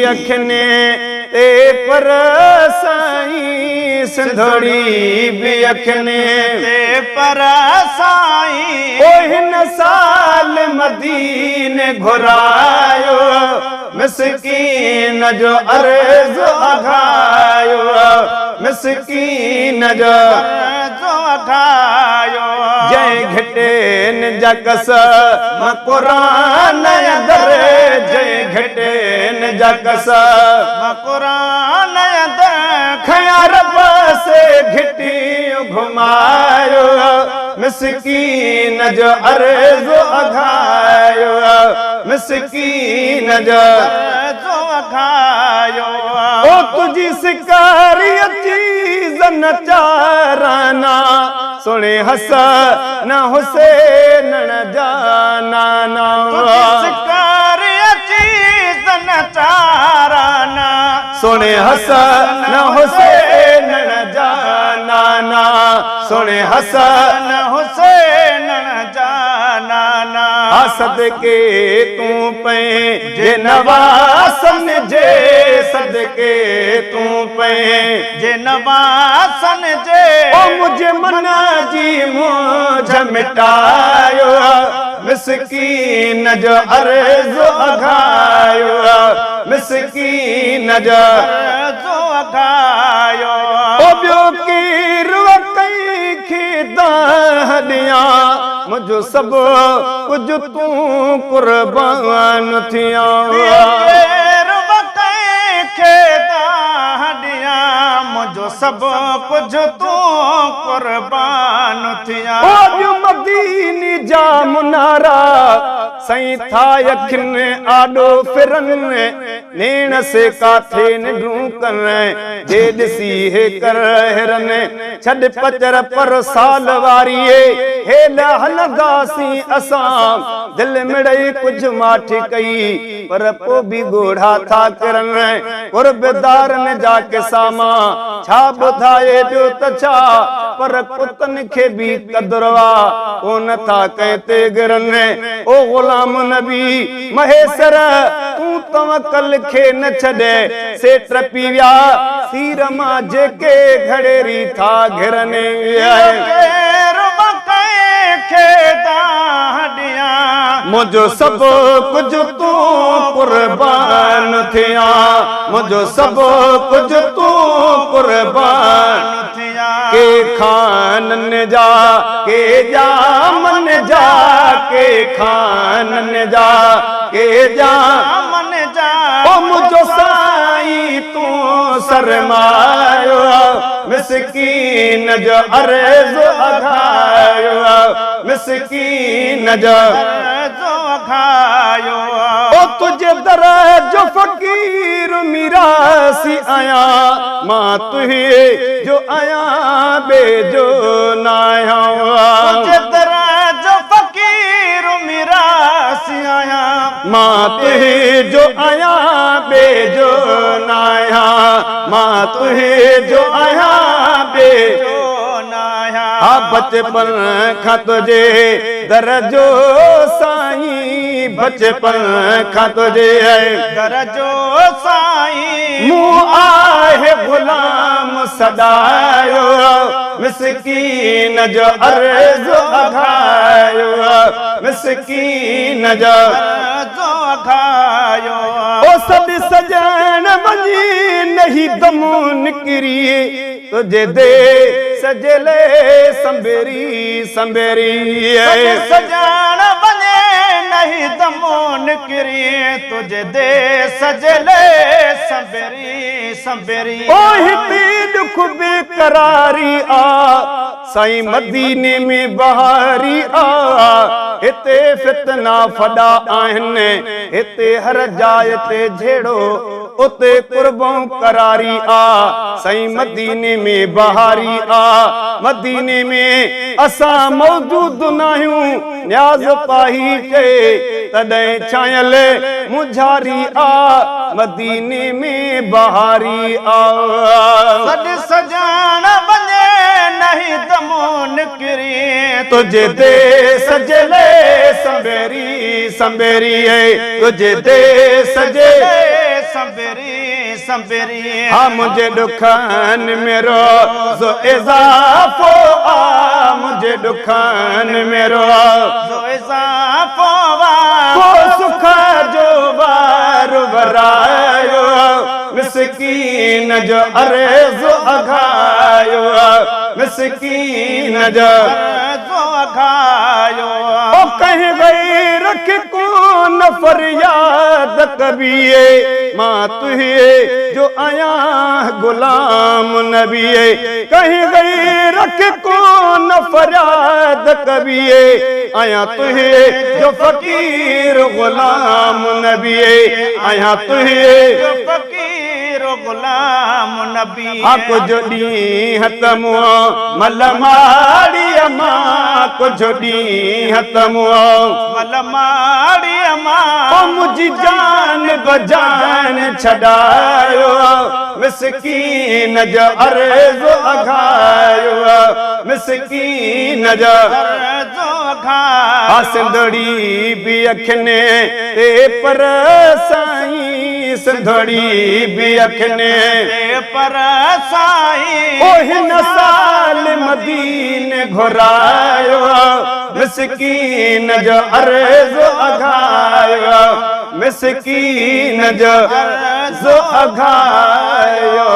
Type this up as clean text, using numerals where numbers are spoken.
अखने ते पर साईं सिंधड़ी भी अखने ते पर साईं ओ हिन साल मदीने घुरायो मिस्कीन जो अर्ज़ अघायो मिस्कीन जो जो अघायो जय घटेन जकस म कुरान दर जय घटेन जकस म कुरान दर खयार से घिटी घुमायो मिस्कीन जो अर्ज़ अघायो मिस्कीन जो अघायो ओ तुझी शिकारी चीज न चाराना सुने हसन हुसैन न जाना ना शिकारी चीज न चाराना सुने हसन हुसैन न जाना ना सुने हसन हुसैन न जाना ना सदके तू पे जे नवासन जे सदके तू पे जे नवासन जे ओ मुझे मना जी मुझ मिटायो मिस्कीन जो अर्ज़ अघायो मिस्कीन जो अघायो ओ बियो कीर कई खिदा हदिया मुझो सब कुछ तू कुर्बान थिया मुझो सब कुछ तू कुर्बान थिया मदीनी जा मुनारा सही था यखिन आडो फिरन नेण से काथे न ढूंकन जे दिसी हे कर हिरन छड पचर पर साल वारिए हे हलदासी असां दिल मिड़ई कुछ माठी कई पर पो भी गोढ़ा था करन कुर्बदार ने जाके सामा छा बुधाए जो तछा पर कुतन के भी कदरवा कोन था कहते गिरन ओ गुलाम नबी महेसर तू तवक्कल के न छड़े से ट्रपिया सीर मां जेके घड़ेरी था घिरने मुझो सब कुछ तू कुर्बान थिया मुझो सब कुछ तू कुर्बान थिया के खान जा के जामन जा के खान जा के मन जा ओ मुझो साईं तू सरमायो मिस्कीन जो अर्ज़ अघायो मिस्कीन जो अघायो ओ तुझे दर जो फकीर मिरासी आया मां तुहे जो आया बेजो नाया तुझे दर जो फकीर मिरासी आया मां तुहे जो आया बेजो नाया मां तुहे जो आया बेजो बचपन खां तुझे दरजो साईं बचपन खां तुझे दरजो साईं मुँह आहे गुलाम सदायो मिस्कीन जो अर्ज़ अघायो मिस्कीन जो अघायो ओ सद सजन वञी नहीं दमू निकिरी तुझे दे सजले संबेरी संबेरी सजन वञे नहीं दमो निकिरी तुझे दे सजले संबेरी संबेरी ओ हिते दुख बेकरारी आ साईं मदीने में बहारी आ हिते फितना फड़ा आहिनि हिते हर जाइ ते झेड़ो उते कुर्बों करारी आ साईं मदीने में बहारी आ मदीने में असा मौजूद नाहियूं न्याज पाही के तॾहिं छायल मुझारी आ मदीने में बहारी आ सॾ सजान वञे नहीं दमो निकिरी तुझे दे सजले संबेरी संबेरी तुझे दे सजे संबरी संबरी हाँ मुझे दुखान मेरो जो इजाफो आ मुझे दुखान मेरो जो इजाफो को सुखा जो बार बरायो मिस्कीन जो अर्ज़ अघायो मिस्कीन जो खायो ओ कहीं गई रख कौन फरियाद कबिए मां तुहे जो आया गुलाम नबिए कहीं गई रख कौन फरियाद कबिए आया तुहे जो फकीर गुलाम नबिए आया तुहे जो फकीर गुलाम नबी आको जो ॾींहं तमुआ मलमाड़ी अमा कुछ ॾींहं तमुआ मलमाड़ी अमा ओ मुझी जान बजान छॾायो मिस्कीन जो अर्ज़ अघायो मिस्कीन जो जो खा सिंधड़ी भी अखने ते पर साईं सिंधड़ी भी अखने पर साईं ओ हिन साल मदीने घुरायो मिस्कीन जो अर्ज़ अघायो मिस्कीन जो अर्ज़ अघायो